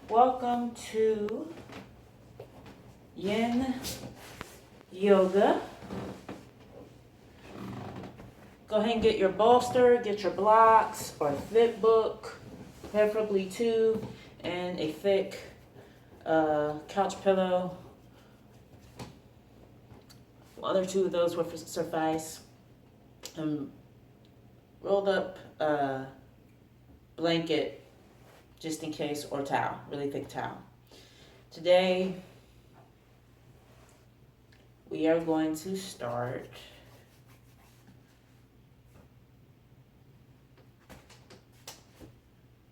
Welcome to Yin Yoga. Go ahead and get your bolster, get your blocks or a thick book, preferably two, and a thick couch pillow. One or two of those will suffice. Rolled up blanket just in case, or towel, really thick towel. Today we are going to start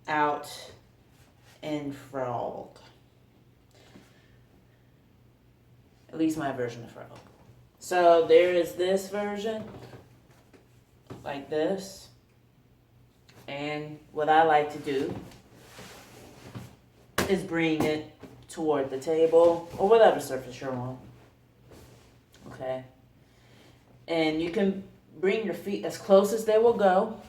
out in frog. At least my version of frog. So there is this version, like this. And what I like to do is bring it toward the table or whatever surface you're on. Okay. And you can bring your feet as close as they will go.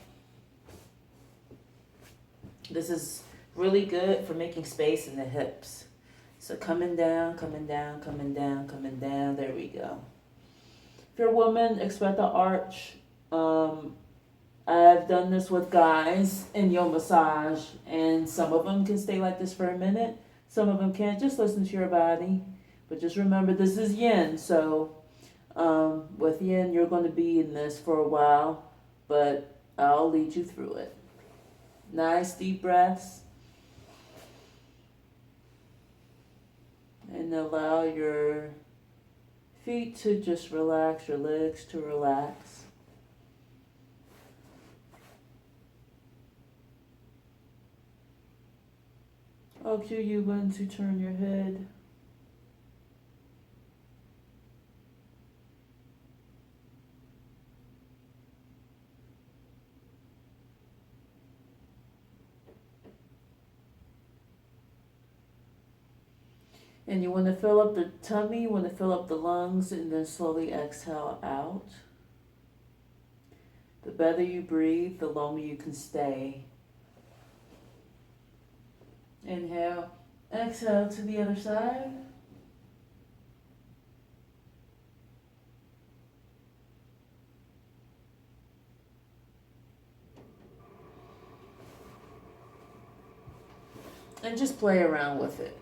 This is really good for making space in the hips. So coming down, coming down, coming down, coming down. There we go. If you're a woman, expect an arch. I've done this with guys in your massage, and some of them can stay like this for a minute. Some of them can't. Just listen to your body. But just remember, this is yin. So with yin, you're going to be in this for a while, but I'll lead you through it. Nice deep breaths. And allow your feet to just relax, your legs to relax. I'll cue you when to turn your head. And you want to fill up the tummy, you want to fill up the lungs, and then slowly exhale out. The better you breathe, the longer you can stay. Inhale, exhale to the other side. And just play around with it.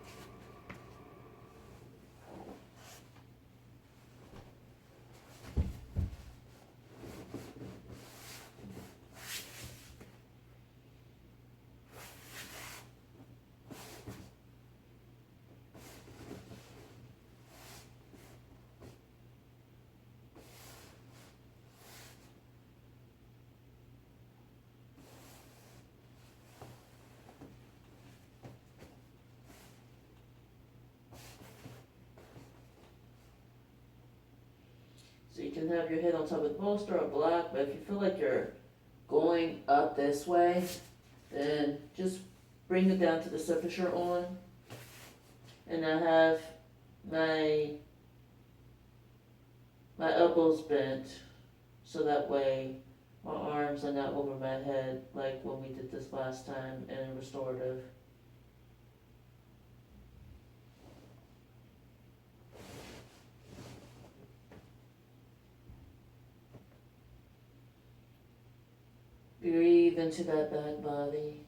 So you can have your head on top of the bolster or block, but if you feel like you're going up this way, then just bring it down to the surface you're on. And I have my elbows bent, so that way my arms are not over my head like when we did this last time in restorative. Breathe into that back body.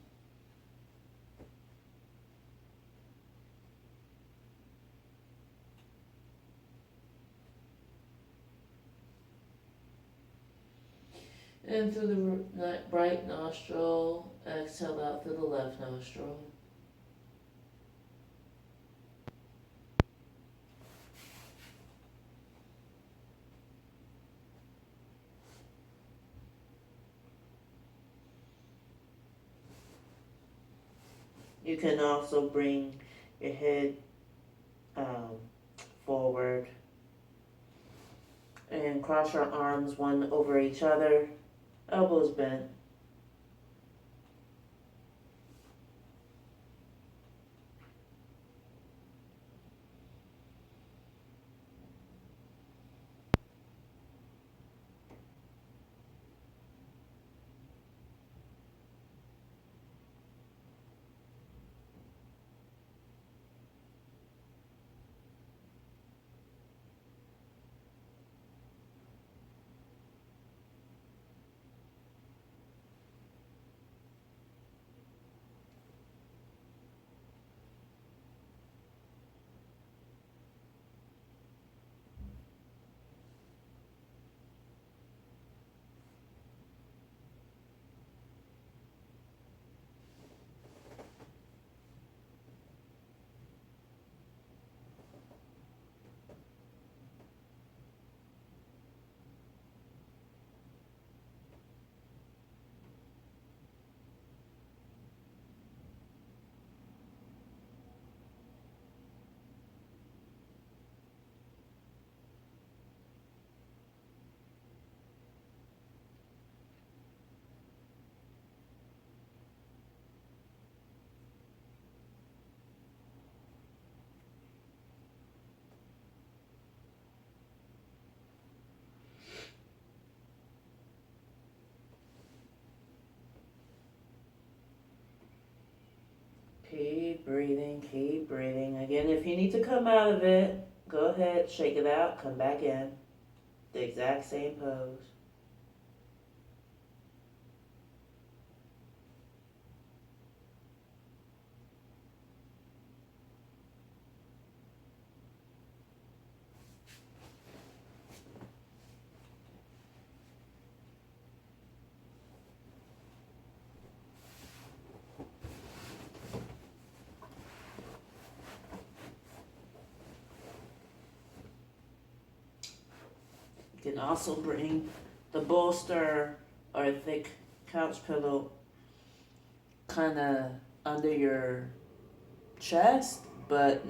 In through the right nostril, exhale out through the left nostril. You can also bring your head forward and cross your arms one over each other, elbows bent. keep breathing. Again, if you need to come out of it, go ahead, shake it out, come back in. The exact same pose. You can also bring the bolster or a thick couch pillow kind of under your chest, but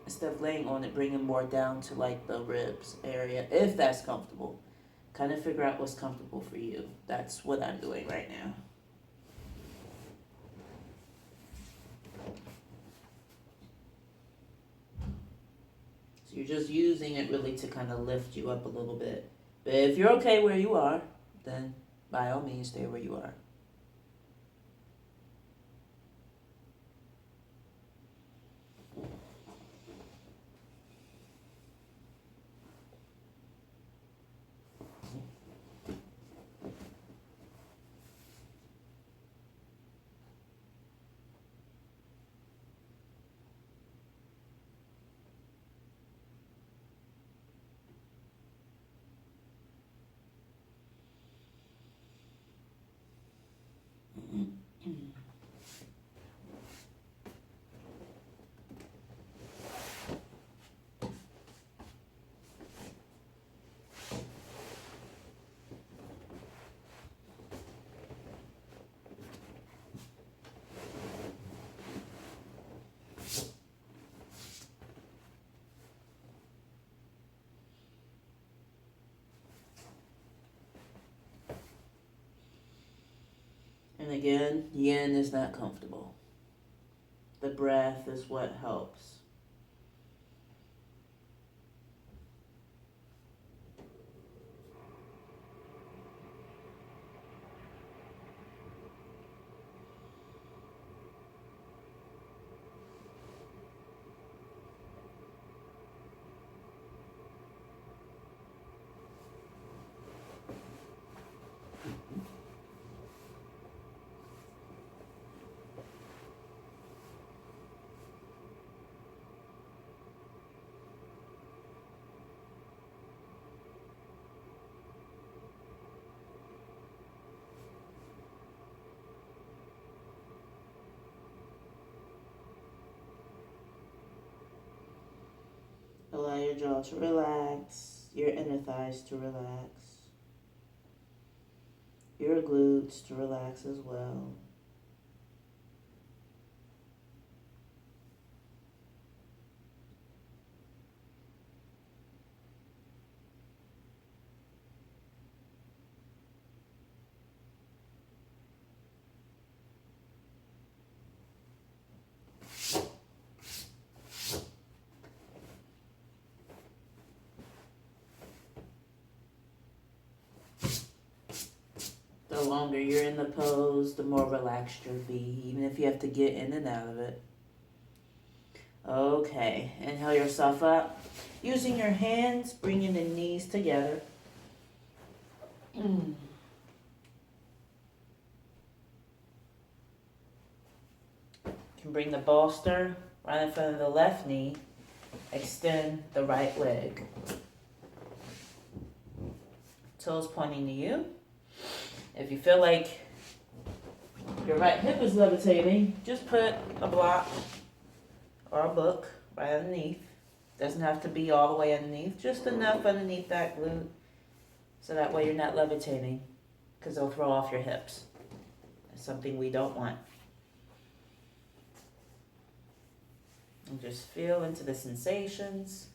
instead of laying on it, bring it more down to like the ribs area, if that's comfortable. Kind of figure out what's comfortable for you. That's what I'm doing right now. So you're just using it really to kind of lift you up a little bit. But if you're okay where you are, then by all means stay where you are. And again, yin is not comfortable. The breath is what helps. Allow your jaw to relax, your inner thighs to relax, your glutes to relax as well. The longer you're in the pose, the more relaxed you'll be, even if you have to get in and out of it. Okay, inhale yourself up. Using your hands, bringing the knees together. You can bring the bolster right in front of the left knee. Extend the right leg. Toes pointing to you. If you feel like your right hip is levitating, just put a block or a book right underneath. Doesn't have to be all the way underneath, just enough underneath that glute so that way you're not levitating, because they'll throw off your hips. That's something we don't want. And just feel into the sensations.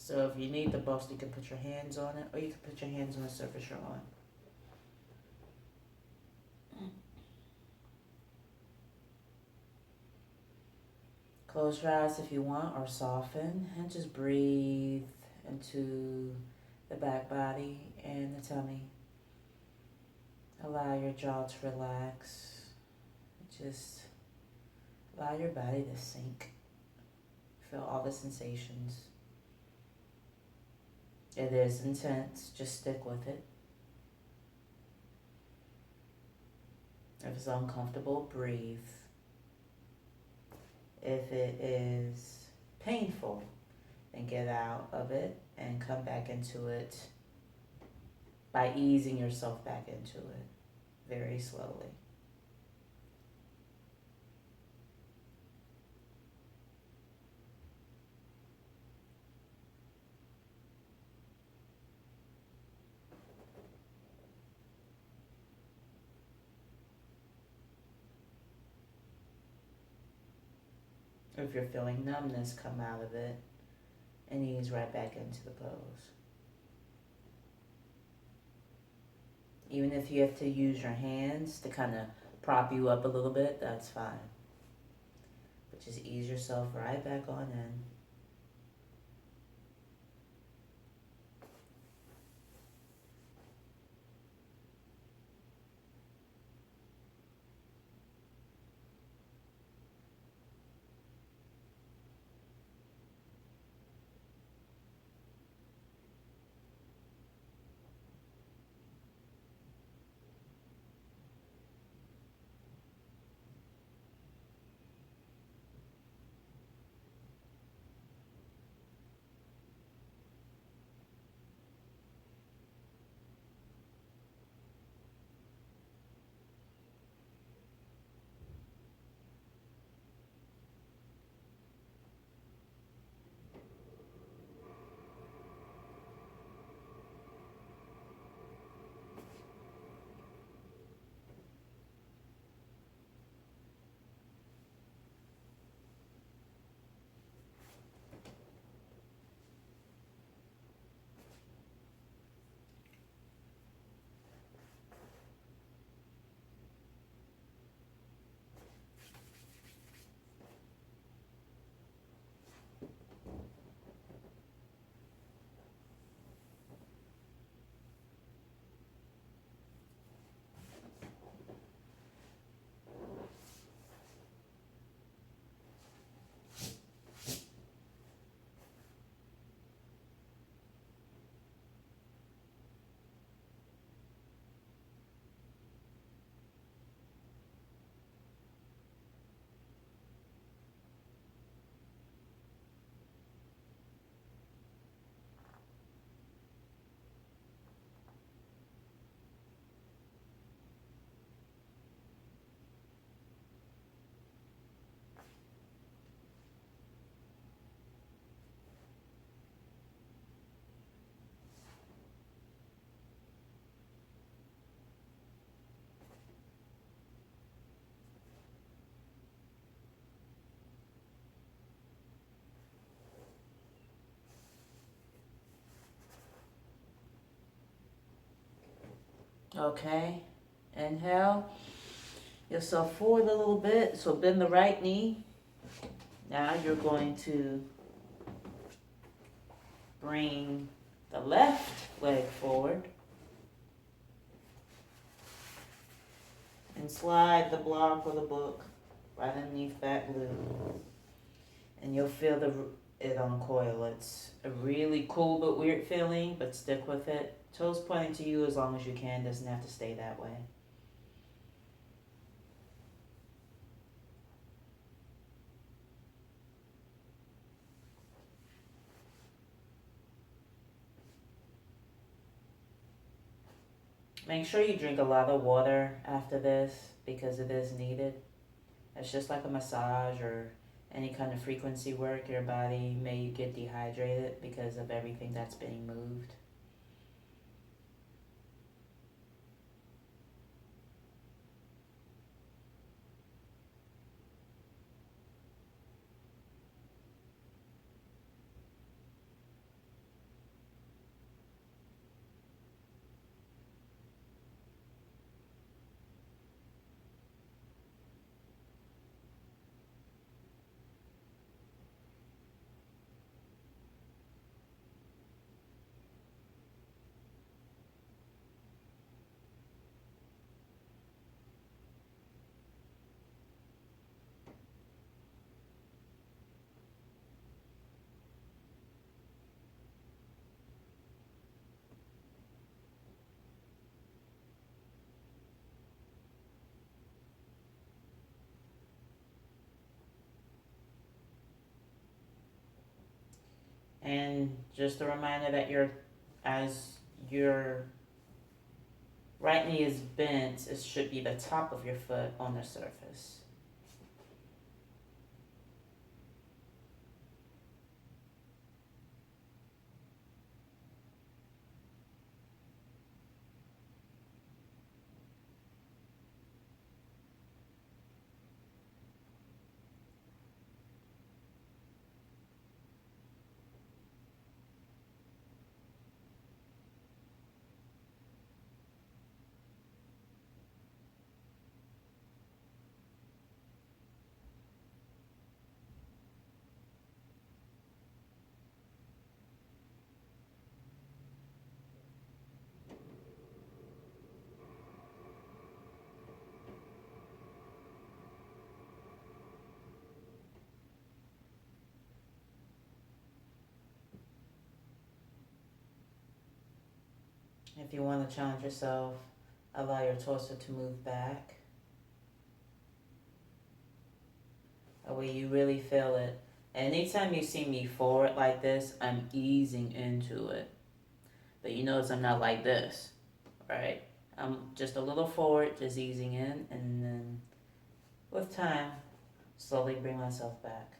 So if you need the bolster, you can put your hands on it, or you can put your hands on the surface you're on. Close your eyes if you want, or soften, and just breathe into the back body and the tummy. Allow your jaw to relax. Just allow your body to sink. Feel all the sensations. It is intense, just stick with it. If it's uncomfortable, breathe. If it is painful, then get out of it and come back into it by easing yourself back into it very slowly. If you're feeling numbness, come out of it and ease right back into the pose. Even if you have to use your hands to kind of prop you up a little bit, that's fine. But just ease yourself right back on in. Okay, inhale yourself forward a little bit. So bend the right knee. Now you're going to bring the left leg forward and slide the block or the book right underneath that glue. And you'll feel it uncoil. It's a really cool but weird feeling, but stick with it. Toes pointing to you as long as you can. Doesn't have to stay that way. Make sure you drink a lot of water after this because it is needed. It's just like a massage or any kind of frequency work. Your body may get dehydrated because of everything that's being moved. And just a reminder that as your right knee is bent, it should be the top of your foot on the surface. If you want to challenge yourself, allow your torso to move back. That way you really feel it. Anytime you see me forward like this, I'm easing into it. But you notice I'm not like this, right? I'm just a little forward, just easing in, and then with time, slowly bring myself back.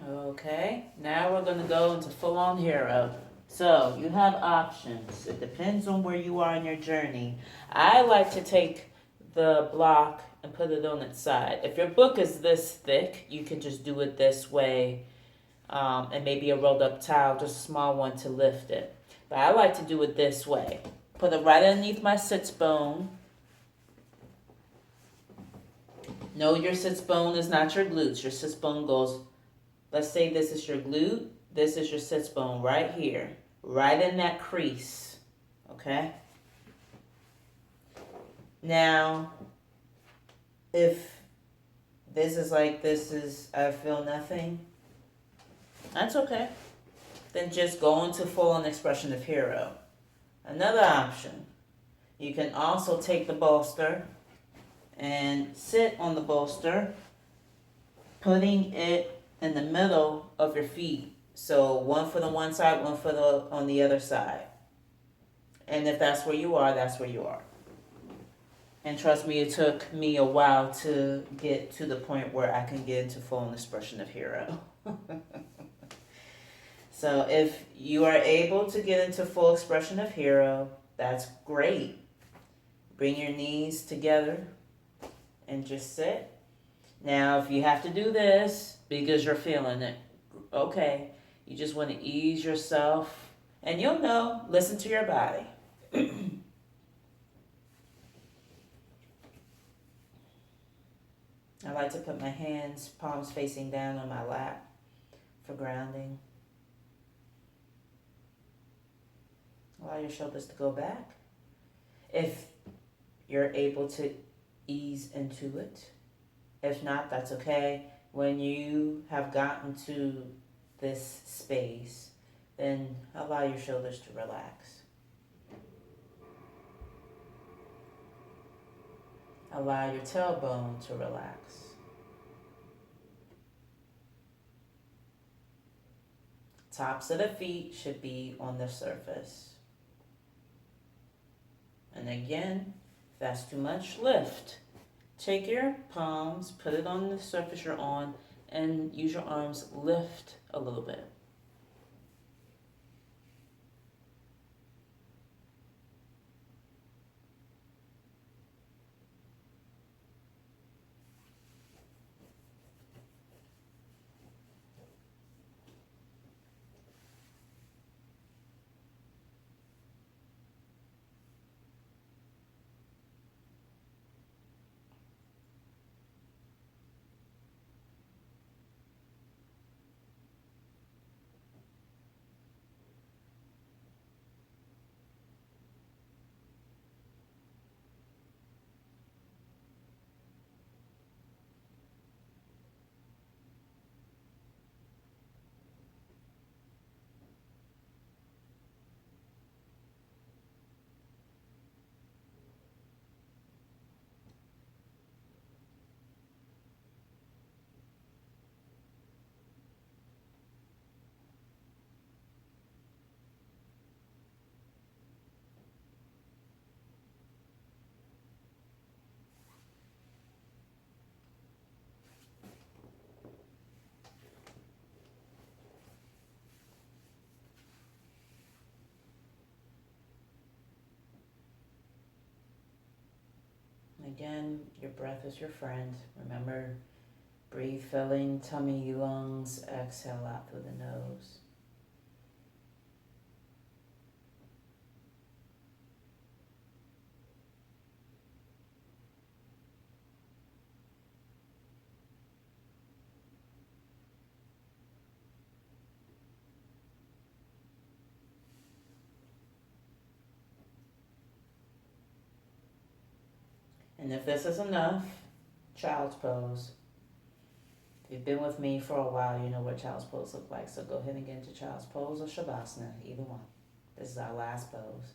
Okay, now we're going to go into full-on hero. So you have options. It depends on where you are in your journey. I like to take the block and put it on its side. If your book is this thick, you can just do it this way, and maybe a rolled up towel, just a small one to lift it. But I like to do it this way. Put it right underneath my sits bone. No, your sits bone is not your glutes. Your sits bone goes, let's say this is your glute, this is your sits bone right here, right in that crease, okay? Now, if I feel nothing, that's okay. Then just go into full-on expression of hero. Another option, you can also take the bolster and sit on the bolster, putting it in the middle of your feet. So one foot on one side, one foot on the other side. And if that's where you are, that's where you are. And trust me, it took me a while to get to the point where I can get into full expression of hero. So if you are able to get into full expression of hero, that's great. Bring your knees together and just sit. Now, if you have to do this because you're feeling it, okay, you just want to ease yourself, and you'll know, listen to your body. I like to put my hands, palms facing down on my lap for grounding. Allow your shoulders to go back. If you're able to ease into it. If not, that's okay. When you have gotten to this space, then allow your shoulders to relax. Allow your tailbone to relax. Tops of the feet should be on the surface. And again, if that's too much, lift. Take your palms, put it on the surface you're on, and use your arms, lift a little bit. Again, your breath is your friend. Remember, breathe, filling tummy, lungs, exhale out through the nose. And if this is enough, child's pose. If you've been with me for a while, you know what child's pose look like. So go ahead and get into child's pose or shavasana, either one. This is our last pose.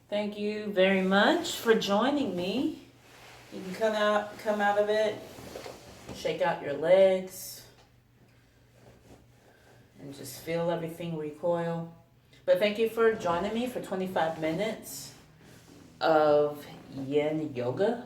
Thank you very much for joining me. You can come out of it, shake out your legs, and just feel everything recoil. But thank you for joining me for 25 minutes of Yin Yoga.